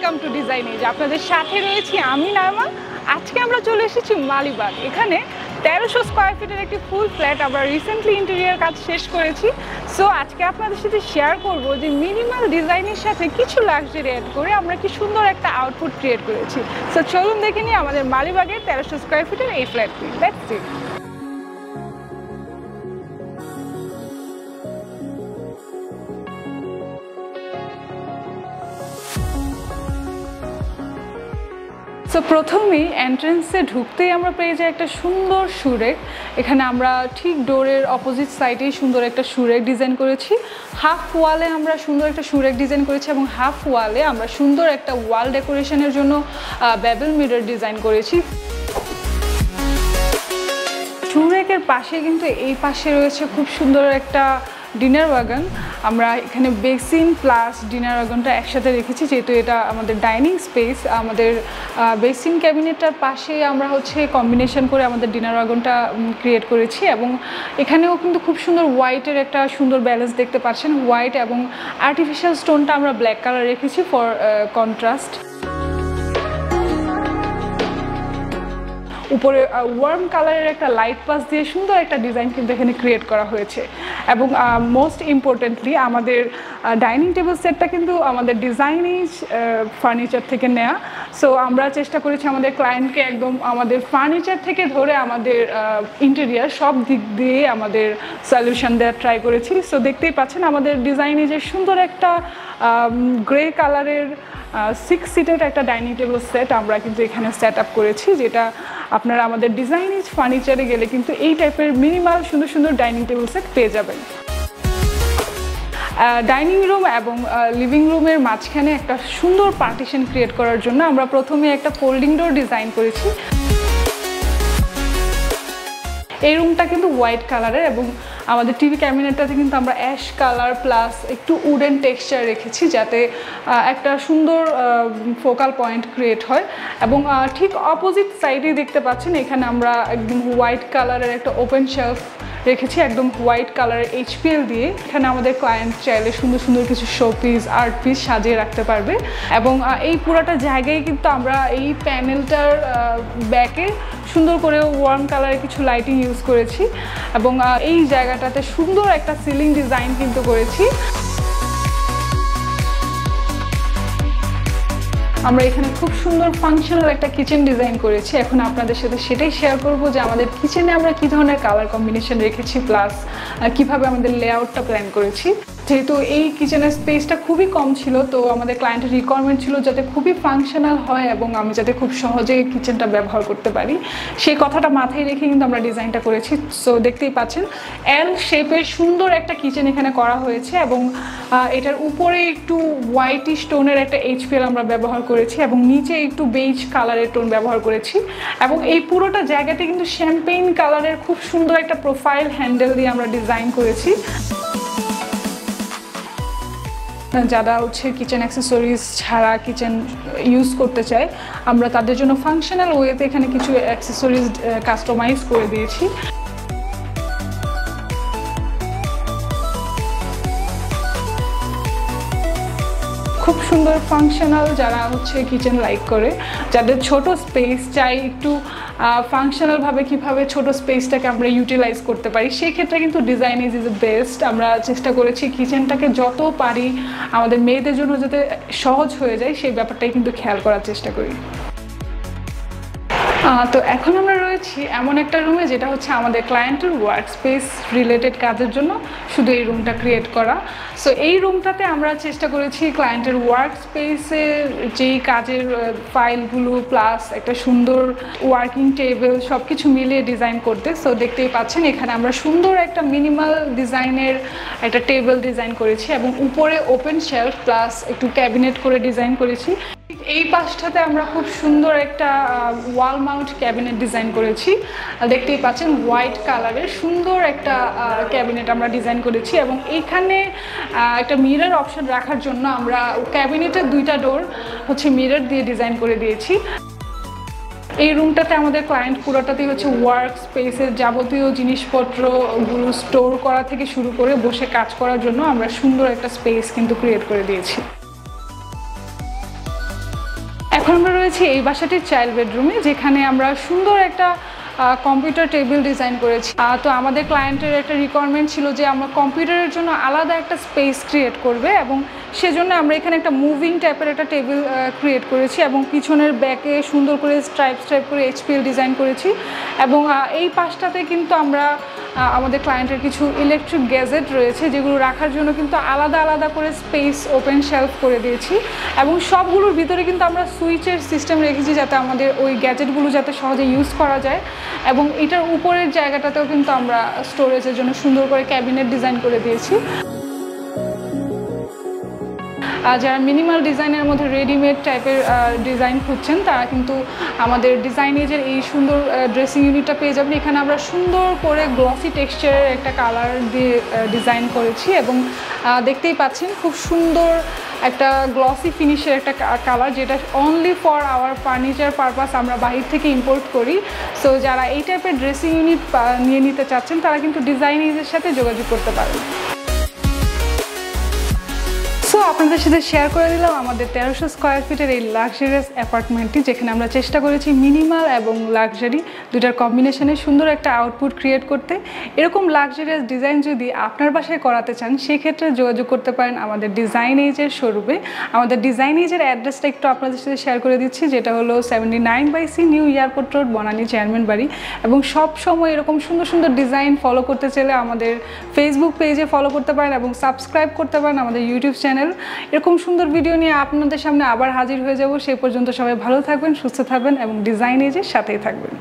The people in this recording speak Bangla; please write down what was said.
Welcome to design age. আপনাদের সাথে রয়েছি আমি নাইমা। আজকে আমরা চলে এসেছি মালিবাগ। এখানে 1300 স্কোয়ার ফিটের একটি ফুল ফ্ল্যাট আমরা রিসেন্টলি ইন্টেরিয়ার কাজ শেষ করেছি। সো আজকে আপনাদের সাথে শেয়ার করব যে মিনিমাল ডিজাইনের সাথে কিছু লাক্সারি অ্যাড করে আমরা কি সুন্দর একটা আউটপুট ক্রিয়েট করেছি। সো চলুন দেখে নিই আমাদের মালিবাগের 1300 স্কোয়ার ফিটের এই ফ্ল্যাটটি। Let's see. সো প্রথমেই এন্ট্রেন্সে ঢুকতেই আমরা পেয়ে যাই একটা সুন্দর সুরেক। এখানে আমরা ঠিক ডোরের অপোজিট সাইডেই সুন্দর একটা সুরেক ডিজাইন করেছি। হাফ ওয়ালে আমরা সুন্দর একটা সুরেক ডিজাইন করেছি এবং হাফ ওয়ালে আমরা সুন্দর একটা ওয়াল ডেকোরেশনের জন্য বেবেল মিরর ডিজাইন করেছি। সুরেকের পাশে কিন্তু এই পাশে রয়েছে খুব সুন্দর একটা ডিনার ওয়াগন। আমরা এখানে বেসিন প্লাস ডিনার ওয়াগনটা একসাথে রেখেছি, যেহেতু এটা আমাদের ডাইনিং স্পেস। আমাদের বেসিন ক্যাবিনেটটার পাশে আমরা কম্বিনেশন করে আমাদের ডিনার ওয়াগনটা ক্রিয়েট করেছি এবং এখানেও কিন্তু খুব সুন্দর হোয়াইটের একটা সুন্দর ব্যালেন্স দেখতে পাচ্ছেন। হোয়াইট এবং আর্টিফিশিয়াল স্টোনটা আমরা ব্ল্যাক কালার রেখেছি ফর কন্ট্রাস্ট। উপরে ওয়ার্ম কালারের একটা লাইট পাস দিয়ে সুন্দর একটা ডিজাইন কিন্তু এখানে ক্রিয়েট করা হয়েছে এবং মোস্ট ইম্পর্টেন্টলি আমাদের ডাইনিং টেবিল সেটটা কিন্তু আমাদের ডিজাইনিজ ফার্নিচার থেকে নেওয়া। সো আমরা চেষ্টা করেছি আমাদের ক্লায়েন্টকে একদম আমাদের ফার্নিচার থেকে ধরে আমাদের ইন্টেরিয়ার সব দিক দিয়ে আমাদের সলিউশন দেওয়ার ট্রাই করেছি। সো দেখতেই পাচ্ছেন আমাদের ডিজাইনিজের সুন্দর একটা গ্রে কালারের 6 সিটের একটা ডাইনিং টেবিল সেট আমরা কিন্তু এখানে সেট আপ করেছি, যেটা আপনারা আমাদের ডিজাইনিজ ফার্নিচারে গেলে কিন্তু এই টাইপের মিনিমাল সুন্দর সুন্দর ডাইনিং টেবিল সেট পেয়ে যাবেন। ডাইনিং রুম এবং লিভিং রুমের মাঝখানে একটা সুন্দর পার্টিশন ক্রিয়েট করার জন্য আমরা প্রথমে একটা ফোল্ডিং ডোর ডিজাইন করেছি। এই রুমটা কিন্তু হোয়াইট কালারের এবং আমাদের টিভি ক্যাবিনেটটাতে কিন্তু আমরা অ্যাশ কালার প্লাস একটু উডেন টেক্সচার রেখেছি, যাতে একটা সুন্দর ফোকাল পয়েন্ট ক্রিয়েট হয়। এবং ঠিক অপোজিট সাইডেই দেখতে পাচ্ছেন এখানে আমরা একদম হোয়াইট কালারের একটা ওপেন শেলফ রেখেছি, একদম হোয়াইট কালারের HPL দিয়ে। এখানে আমাদের ক্লায়েন্ট চাইলে সুন্দর সুন্দর কিছু শো পিস, আর্ট পিস সাজিয়ে রাখতে পারবে। এবং এই পুরোটা জায়গায় কিন্তু আমরা এই প্যানেলটার ব্যাকে সুন্দর করে ওয়ার্ম কালারের কিছু লাইটিং ইউজ করেছি এবং এই জায়গাটাতে সুন্দর একটা সিলিং ডিজাইন কিন্তু করেছি। আমরা এখানে খুব সুন্দর ফাংশনাল একটা কিচেন ডিজাইন করেছি। এখন আপনাদের সাথে সেটাই শেয়ার করব যে আমাদের কিচেনে আমরা কী ধরনের কালার কম্বিনেশন রেখেছি প্লাস কিভাবে আমাদের লেআউটটা প্ল্যান করেছি। যেহেতু এই কিচেনের স্পেসটা খুবই কম ছিল, তো আমাদের ক্লায়েন্টের রিকোয়ারমেন্ট ছিল যাতে খুবই ফাংশনাল হয় এবং আমি যাতে খুব সহজে কিচেনটা ব্যবহার করতে পারি, সেই কথাটা মাথায় রেখে কিন্তু আমরা ডিজাইনটা করেছি। সো দেখতেই পাচ্ছেন এল শেপের সুন্দর একটা কিচেন এখানে করা হয়েছে এবং এটার উপরে একটু হোয়াইটিশ টোনের একটা HPL আমরা ব্যবহার করেছি এবং নিচে একটু বেজ কালারের টোন ব্যবহার করেছি এবং এই পুরোটা জায়গাতে কিন্তু শ্যাম্পেইন কালারের খুব সুন্দর একটা প্রোফাইল হ্যান্ডেল দিয়ে আমরা ডিজাইন করেছি। যারা কিচেন অ্যাক্সেসরিজ ছাড়া কিচেন ইউজ করতে চায়, আমরা তাদের জন্য ফাংশনাল ওয়েতে এখানে কিছু অ্যাক্সেসরিজ কাস্টমাইজ করে দিয়েছি। খুব সুন্দর ফাংশনাল যারা কিচেন লাইক করে, যাদের ছোট স্পেস চাই একটু ফাংশনালভাবে কীভাবে ছোট স্পেসটাকে আমরা ইউটিলাইজ করতে পারি, সেই ক্ষেত্রে কিন্তু ডিজাইন ইজ দ্য বেস্ট। আমরা চেষ্টা করেছি কিচেনটাকে যত পারি আমাদের মেয়েদের জন্য যাতে সহজ হয়ে যায় সেই ব্যাপারটাই কিন্তু খেয়াল করার চেষ্টা করি। তো এখন আমরা রয়েছি এমন একটা রুমে যেটা আমাদের ক্লায়েন্টের ওয়ার্ক স্পেস রিলেটেড কাজের জন্য শুধু এই রুমটা ক্রিয়েট করা। সো এই রুমটাতে আমরা চেষ্টা করেছি ক্লায়েন্টের ওয়ার্ক স্পেসের যেই কাজের ফাইলগুলো প্লাস একটা সুন্দর ওয়ার্কিং টেবিল সব কিছু মিলিয়ে ডিজাইন করতে। সো দেখতেই পাচ্ছেন এখানে আমরা সুন্দর একটা মিনিমাল ডিজাইনের একটা টেবিল ডিজাইন করেছি এবং উপরে ওপেন শেলফ প্লাস একটু ক্যাবিনেট করে ডিজাইন করেছি। এই পাশটাতে আমরা খুব সুন্দর একটা ওয়াল মাউন্ট ক্যাবিনেট ডিজাইন করেছি। দেখতেই পাচ্ছেন হোয়াইট কালারের সুন্দর একটা ক্যাবিনেট আমরা ডিজাইন করেছি এবং এইখানে একটা মিরর অপশন রাখার জন্য আমরা ক্যাবিনেটের দুইটা ডোর মিরর দিয়ে ডিজাইন করে দিয়েছি। এই রুমটাতে আমাদের ক্লায়েন্ট পুরোটাতেই ওয়ার্ক স্পেসের যাবতীয় জিনিসপত্রগুলো স্টোর করা থেকে শুরু করে বসে কাজ করার জন্য আমরা সুন্দর একটা স্পেস কিন্তু ক্রিয়েট করে দিয়েছি। এখন আমরা রয়েছি এই বাসাটির চাইল্ড বেডরুমে, যেখানে আমরা সুন্দর একটা কম্পিউটার টেবিল ডিজাইন করেছি। তো আমাদের ক্লায়েন্টের একটা রিকোয়ারমেন্ট ছিল যে আমরা কম্পিউটারের জন্য আলাদা একটা স্পেস ক্রিয়েট করবে, এবং সেজন্য আমরা এখানে একটা মুভিং টাইপের একটা টেবিল ক্রিয়েট করেছি এবং পিছনের ব্যাকে সুন্দর করে স্ট্রাইপ করে HPL ডিজাইন করেছি। এবং এই পাশটাতে কিন্তু আমরা আমাদের ক্লায়েন্টের কিছু ইলেকট্রিক গ্যাজেট রয়েছে, যেগুলো রাখার জন্য কিন্তু আলাদা আলাদা করে স্পেস ওপেন শেলফ করে দিয়েছি, এবং সবগুলোর ভিতরে কিন্তু আমরা সুইচের সিস্টেম রেখেছি যাতে আমাদের ওই গ্যাজেটগুলো যাতে সহজে ইউজ করা যায়। এবং এটার উপরের জায়গাটাতেও কিন্তু আমরা স্টোরেজের জন্য সুন্দর করে ক্যাবিনেট ডিজাইন করে দিয়েছি। যারা মিনিমাল ডিজাইনের মধ্যে রেডিমেড টাইপের ডিজাইন খুঁজছেন, তারা কিন্তু আমাদের ডিজাইন এজের এই সুন্দর ড্রেসিং ইউনিটটা পেয়ে যাবেন। এখানে আমরা সুন্দর করে গ্লসি টেক্সচারের একটা কালার দিয়ে ডিজাইন করেছি, এবং দেখতেই পাচ্ছেন খুব সুন্দর একটা গ্লসি ফিনিশের একটা কালার, যেটা only for our furniture purpose আমরা বাহির থেকে ইম্পোর্ট করি। সো যারা এই টাইপের ড্রেসিং ইউনিট নিয়ে নিতে চাচ্ছেন, তারা কিন্তু ডিজাইন এজের সাথে যোগাযোগ করতে পারেন। সো আপনাদের সাথে শেয়ার করে দিলাম আমাদের 1300 স্কোয়ার ফিটের এই লাক্সারিয়াস অ্যাপার্টমেন্টটি, যেখানে আমরা চেষ্টা করেছি মিনিমাল এবং লাক্সারি দুটার কম্বিনেশনে সুন্দর একটা আউটপুট ক্রিয়েট করতে। এরকম লাক্সারিয়াস ডিজাইন যদি আপনার বাসায় করাতে চান, সেক্ষেত্রে যোগাযোগ করতে পারেন আমাদের ডিজাইন এজের শোরুমে। আমাদের ডিজাইন এজের অ্যাড্রেসটা একটু আপনাদের সাথে শেয়ার করে দিচ্ছি, যেটা হলো 79/C new airport road, Banani, chairman বাড়ি। এবং সব সময় এরকম সুন্দর সুন্দর ডিজাইন ফলো করতে চাইলে আমাদের ফেসবুক পেজে ফলো করতে পারেন এবং সাবস্ক্রাইব করতে পারেন আমাদের ইউটিউব চ্যানেল। এরকম সুন্দর ভিডিও নিয়ে আপনাদের সামনে আবার হাজির হয়ে যাব। সেই পর্যন্ত সবাই ভালো থাকবেন, সুস্থ থাকবেন এবং ডিজাইন এজের সাথেই থাকবেন।